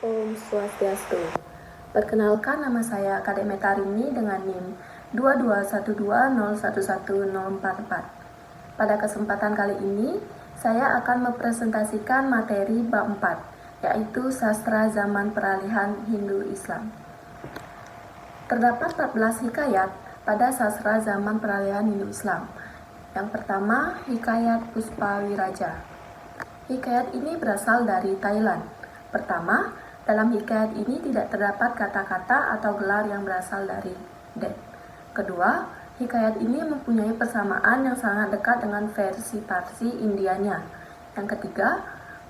Om Swastiastu. Perkenalkan, nama saya Akademi Tarini dengan NIM 2212011044. Pada kesempatan kali ini, saya akan mempresentasikan materi bab 4, yaitu Sastra Zaman Peralihan Hindu-Islam. Terdapat 14 hikayat pada sastra zaman peralihan Hindu-Islam. Yang pertama, Hikayat Puspawiraja. Hikayat ini berasal dari Thailand. Pertama, dalam hikayat ini tidak terdapat kata-kata atau gelar yang berasal dari Det. Kedua, hikayat ini mempunyai persamaan yang sangat dekat dengan versi Parsi Indianya. Yang ketiga,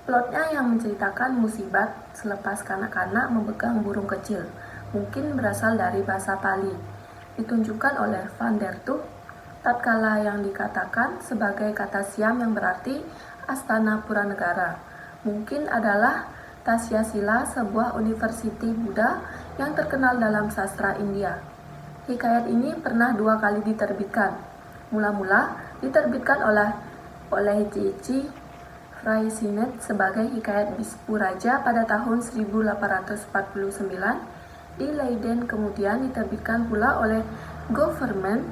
plotnya yang menceritakan musibat selepas kanak-kanak memegang burung kecil, mungkin berasal dari bahasa Pali, ditunjukkan oleh Van der Tuch tatkala yang dikatakan sebagai kata Siam yang berarti Astana Pura Negara, mungkin adalah Tasyasila, sebuah universiti Buddha yang terkenal dalam sastra India. Hikayat ini pernah 2 kali diterbitkan. Mula-mula diterbitkan oleh J.C. Freycinet sebagai Hikayat Bispu Raja pada tahun 1849 di Leiden, kemudian diterbitkan pula oleh Government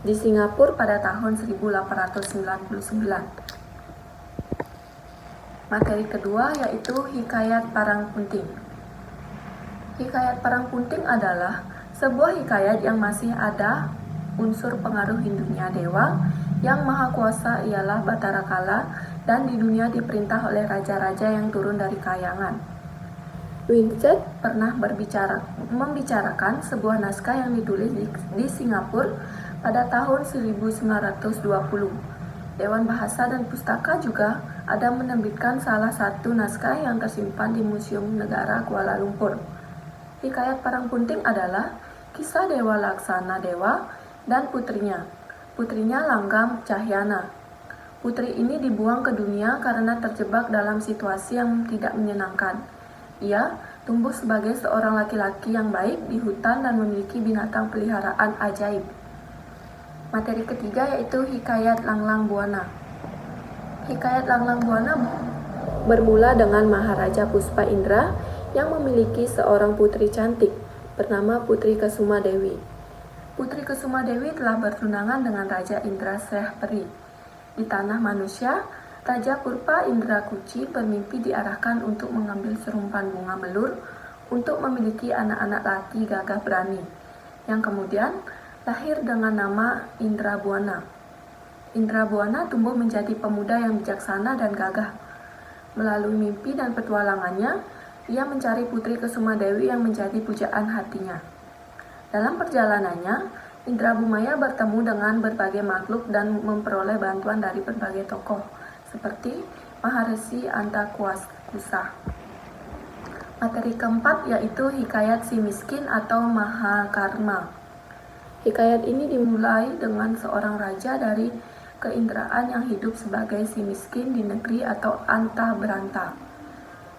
di Singapura pada tahun 1899. Materi kedua yaitu Hikayat Parang Punting. Hikayat Parang Punting adalah sebuah hikayat yang masih ada unsur pengaruh Hindunya dewa yang maha kuasa ialah Batara Kala dan di dunia diperintah oleh raja-raja yang turun dari kayangan. Winchet pernah membicarakan sebuah naskah yang ditulis di Singapura pada tahun 1920. Dewan Bahasa dan Pustaka juga ada menerbitkan salah satu naskah yang tersimpan di Museum Negara Kuala Lumpur. Hikayat Parang Punting adalah kisah Dewa Laksana Dewa dan putrinya Langgam Cahyana. Putri ini dibuang ke dunia karena terjebak dalam situasi yang tidak menyenangkan. Ia tumbuh sebagai seorang laki-laki yang baik di hutan dan memiliki binatang peliharaan ajaib. Materi ketiga yaitu Hikayat Langlang Buana. Hikayat Langlang Buana bermula dengan Maharaja Puspa Indra yang memiliki seorang putri cantik bernama Putri Kesuma Dewi. Putri Kesuma Dewi telah bertunangan dengan Raja Indra Srehperi. Di tanah manusia, Raja Purpa Indra Kuci bermimpi diarahkan untuk mengambil serumpan bunga melur untuk memiliki anak-anak laki gagah berani, yang kemudian lahir dengan nama Indrabuana. Indrabuana tumbuh menjadi pemuda yang bijaksana dan gagah. Melalui mimpi dan petualangannya, ia mencari Putri Kesuma Dewi yang menjadi pujaan hatinya. Dalam perjalanannya, Indrabumaya bertemu dengan berbagai makhluk dan memperoleh bantuan dari berbagai tokoh, seperti Maharesi Antakusa. Materi keempat yaitu Hikayat Si Miskin atau Mahakarma. Hikayat ini dimulai dengan seorang raja dari keindraan yang hidup sebagai si miskin di negeri atau Anta Beranta.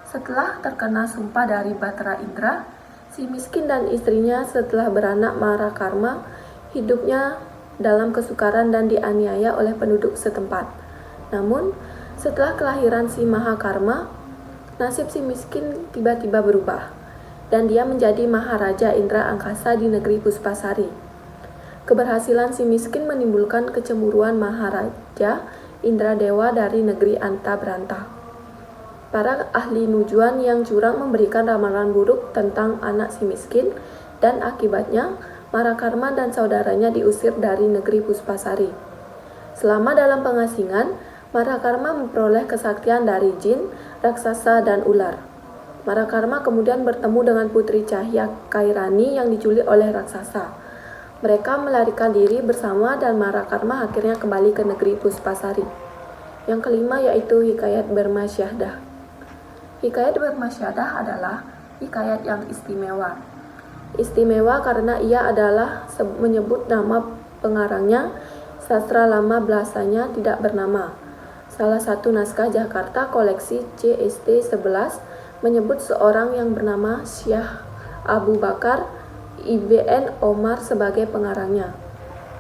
Setelah terkena sumpah dari Batara Indra, si miskin dan istrinya setelah beranak Marakarma hidupnya dalam kesukaran dan dianiaya oleh penduduk setempat. Namun, setelah kelahiran si Mahakarma, nasib si miskin tiba-tiba berubah, dan dia menjadi Maharaja Indra Angkasa di negeri Puspasari. Keberhasilan si miskin menimbulkan kecemburuan Maharaja Indra Dewa dari negeri Anta Beranta. Para ahli nujuan yang curang memberikan ramalan buruk tentang anak si miskin dan akibatnya Marakarma dan saudaranya diusir dari negeri Puspasari. Selama dalam pengasingan, Marakarma memperoleh kesaktian dari jin, raksasa, dan ular. Marakarma kemudian bertemu dengan Putri Cahya Kairani yang diculik oleh raksasa. Mereka melarikan diri bersama dan Marakarma akhirnya kembali ke negeri Puspasari. Yang kelima yaitu Hikayat Bermasyahdah. Hikayat Bermasyahdah adalah hikayat yang istimewa. Istimewa karena ia adalah menyebut nama pengarangnya, sastra lama bahasanya tidak bernama. Salah satu naskah Jakarta koleksi CST 11 menyebut seorang yang bernama Syekh Abu Bakar Ibn Omar sebagai pengarangnya.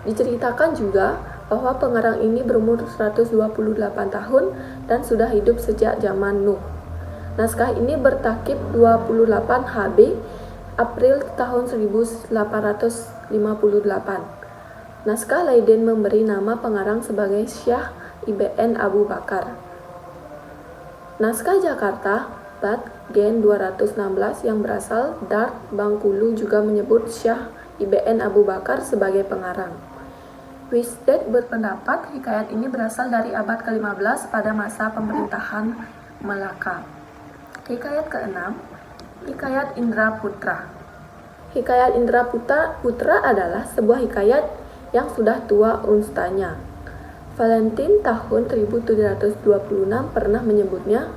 Diceritakan juga bahwa pengarang ini berumur 128 tahun dan sudah hidup sejak zaman Nuh. Naskah ini bertakib 28 HB April tahun 1858. Naskah Leiden memberi nama pengarang sebagai Syah Ibn Abu Bakar. Naskah Jakarta Bat Gen 216 yang berasal dari Bengkulu juga menyebut Syah Ibn Abu Bakar sebagai pengarang. Wisted berpendapat hikayat ini berasal dari abad ke-15 pada masa pemerintahan Melaka. Hikayat ke-6, Hikayat Indra Putra. Hikayat Indra Putra adalah sebuah hikayat yang sudah tua ustanya. Valentin tahun 1726 pernah menyebutnya.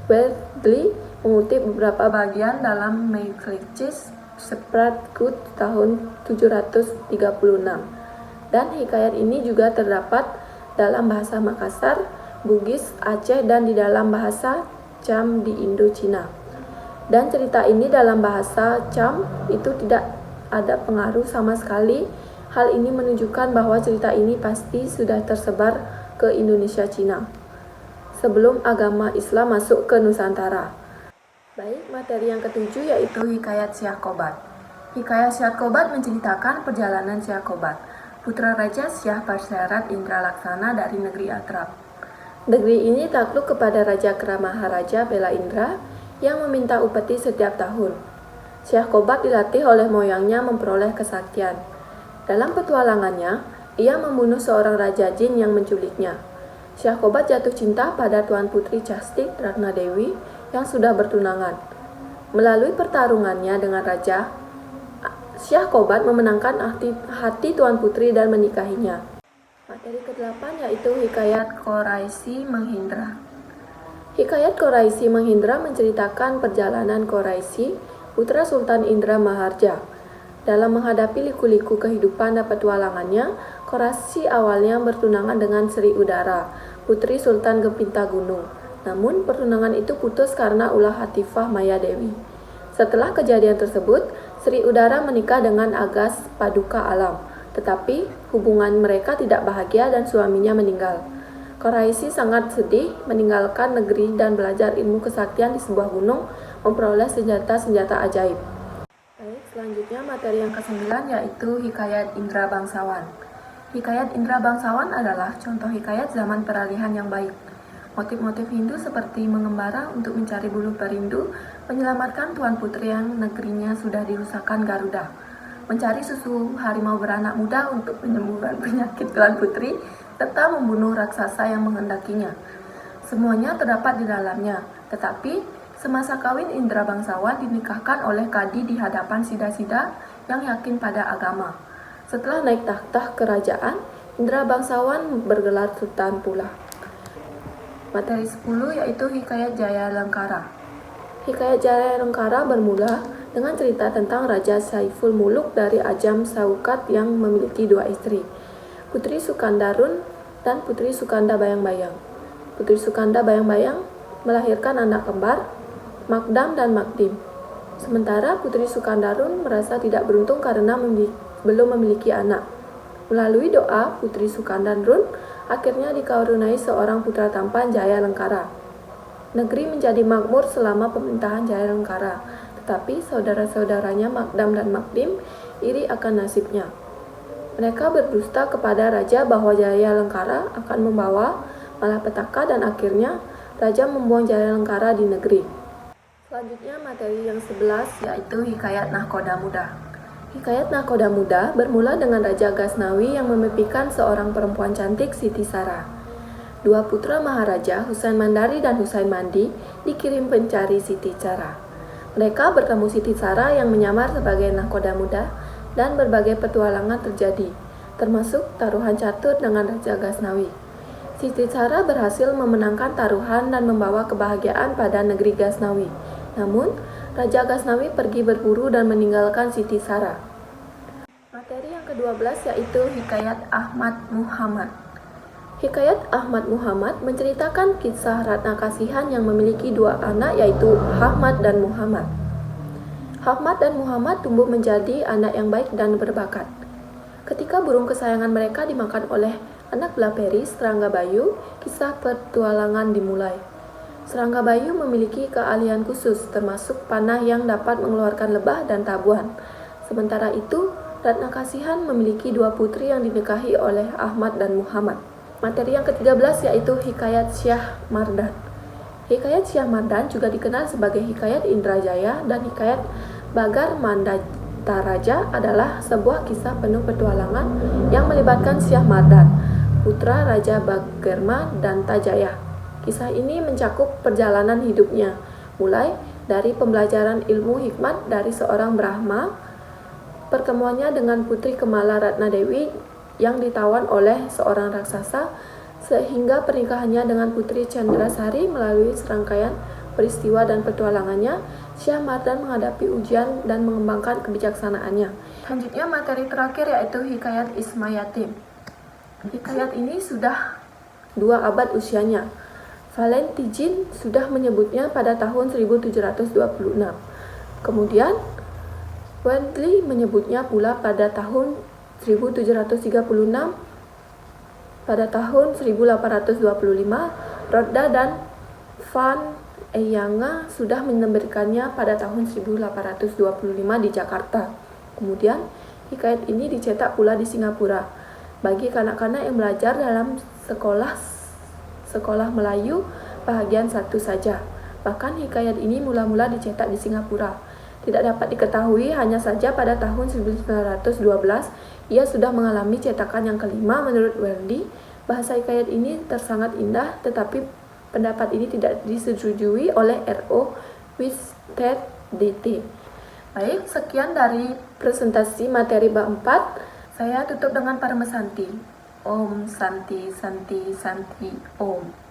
Wedley mengutip beberapa bagian dalam Meiklitsch's Spratgut tahun 736. Dan hikayat ini juga terdapat dalam bahasa Makassar, Bugis, Aceh, dan di dalam bahasa Cham di Indo-Cina. Dan cerita ini dalam bahasa Cham itu tidak ada pengaruh sama sekali. Hal ini menunjukkan bahwa cerita ini pasti sudah tersebar ke Indonesia Cina sebelum agama Islam masuk ke Nusantara. Baik, materi yang ketujuh yaitu Hikayat Syah Kobat. Hikayat Syah Kobat menceritakan perjalanan Syah Kobat, putra Raja Syah Parserat Indra Laksana dari negeri Atrap. Negeri ini takluk kepada Raja Maharaja Bela Indra yang meminta upeti setiap tahun. Syah Kobat dilatih oleh moyangnya memperoleh kesaktian. Dalam petualangannya, ia membunuh seorang raja jin yang menculiknya. Syah Kobat jatuh cinta pada Tuan Putri Castik Ratna Dewi yang sudah bertunangan. Melalui pertarungannya dengan raja, Syah Kobat memenangkan hati Tuan Putri dan menikahinya. Materi ke-8 yaitu Hikayat Quraisy Menghindra. Hikayat Quraisy Menghindra menceritakan perjalanan Quraisy, putra Sultan Indra Maharja. Dalam menghadapi liku-liku kehidupan dan petualangannya, Quraisy awalnya bertunangan dengan Sri Udara, putri Sultan Gempinta Gunung. Namun, pertunangan itu putus karena ulah Hatifah Maya Dewi. Setelah kejadian tersebut, Sri Udara menikah dengan Agas Paduka Alam, tetapi hubungan mereka tidak bahagia dan suaminya meninggal. Quraisy sangat sedih meninggalkan negeri dan belajar ilmu kesaktian di sebuah gunung, memperoleh senjata-senjata ajaib. Selanjutnya materi yang ke-9 yaitu Hikayat Indra Bangsawan. Hikayat Indra Bangsawan adalah contoh hikayat zaman peralihan yang baik. Motif-motif Hindu seperti mengembara untuk mencari bulu perindu, menyelamatkan Tuan Putri yang negerinya sudah dirusakkan Garuda, mencari susu harimau beranak muda untuk penyembuhan penyakit Tuan Putri, serta membunuh raksasa yang menghendakinya. Semuanya terdapat di dalamnya, tetapi semasa kawin Indra Bangsawan dinikahkan oleh Kadi di hadapan sida-sida yang yakin pada agama. Setelah naik takhta kerajaan, Indra Bangsawan bergelar sultan pula. Materi 10 yaitu Hikayat Jaya Lengkara. Hikayat Jaya Lengkara bermula dengan cerita tentang Raja Saiful Muluk dari Ajam Saukat yang memiliki dua istri, Putri Sukandarun dan Putri Sukanda Bayang-Bayang. Putri Sukanda Bayang-Bayang melahirkan anak kembar, Makdam dan Makdim. Sementara Putri Sukandarun merasa tidak beruntung karena belum memiliki anak. Melalui doa Putri Sukandarun, akhirnya dikaruniai seorang putra tampan Jaya Lengkara. Negeri menjadi makmur selama pemerintahan Jaya Lengkara, tetapi saudara-saudaranya Makdam dan Makdim iri akan nasibnya. Mereka berdusta kepada raja bahwa Jaya Lengkara akan membawa malapetaka dan akhirnya raja membuang Jaya Lengkara di negeri. Selanjutnya materi yang 11 yaitu Hikayat Nahkoda Muda. Hikayat Nahkoda Muda bermula dengan Raja Ghaznawi yang memimpikan seorang perempuan cantik Siti Sara. Dua putra Maharaja, Husain Mandari dan Husain Mandi, dikirim pencari Siti Sara. Mereka bertemu Siti Sara yang menyamar sebagai nahkoda muda dan berbagai petualangan terjadi, termasuk taruhan catur dengan Raja Ghaznawi. Siti Sara berhasil memenangkan taruhan dan membawa kebahagiaan pada negeri Ghaznawi. Namun, Raja Ghaznawi pergi berburu dan meninggalkan Siti Sara. Materi yang ke-12 yaitu Hikayat Ahmad Muhammad. Hikayat Ahmad Muhammad menceritakan kisah Ratna Kasihan yang memiliki dua anak yaitu Ahmad dan Muhammad. Ahmad dan Muhammad tumbuh menjadi anak yang baik dan berbakat. Ketika burung kesayangan mereka dimakan oleh anak Belaperi, serangga Bayu, kisah petualangan dimulai. Serangga Bayu memiliki keahlian khusus, termasuk panah yang dapat mengeluarkan lebah dan tabuhan. Sementara itu, Ratna Kasihan memiliki 2 putri yang dinikahi oleh Ahmad dan Muhammad. Materi yang ke-13 yaitu Hikayat Syah Mardan. Hikayat Syah Mardan juga dikenal sebagai Hikayat Indrajaya dan Hikayat Bagar Mandantaraja adalah sebuah kisah penuh petualangan yang melibatkan Syah Mardan, putra Raja Bagarma dan Tajaya. Kisah ini mencakup perjalanan hidupnya, mulai dari pembelajaran ilmu hikmat dari seorang Brahma, pertemuannya dengan Putri Kemala Ratna Dewi yang ditawan oleh seorang raksasa, sehingga pernikahannya dengan Putri Chandrasari. Melalui serangkaian peristiwa dan petualangannya, Syah Mardan menghadapi ujian dan mengembangkan kebijaksanaannya. Selanjutnya materi terakhir yaitu Hikayat Isma Yatim. Hikayat ini sudah 2 abad usianya. Valentijn sudah menyebutnya pada tahun 1726. Kemudian, Wendley menyebutnya pula pada tahun 1736. Pada tahun 1825, Roda dan Van Eyanga sudah menerbitkannya pada tahun 1825 di Jakarta. Kemudian, hikayat ini dicetak pula di Singapura bagi kanak-kanak yang belajar dalam sekolah Melayu bahagian 1 saja. Bahkan hikayat ini mula-mula dicetak di Singapura. Tidak dapat diketahui, hanya saja pada tahun 1912 ia sudah mengalami cetakan yang kelima. Menurut Wendy, bahasa hikayat ini sangat indah, tetapi pendapat ini tidak disetujui oleh R.O. Winstead DT. Baik, sekian dari presentasi materi bab 4. Saya tutup dengan Parama Santi. Om Santi Santi Santi Om.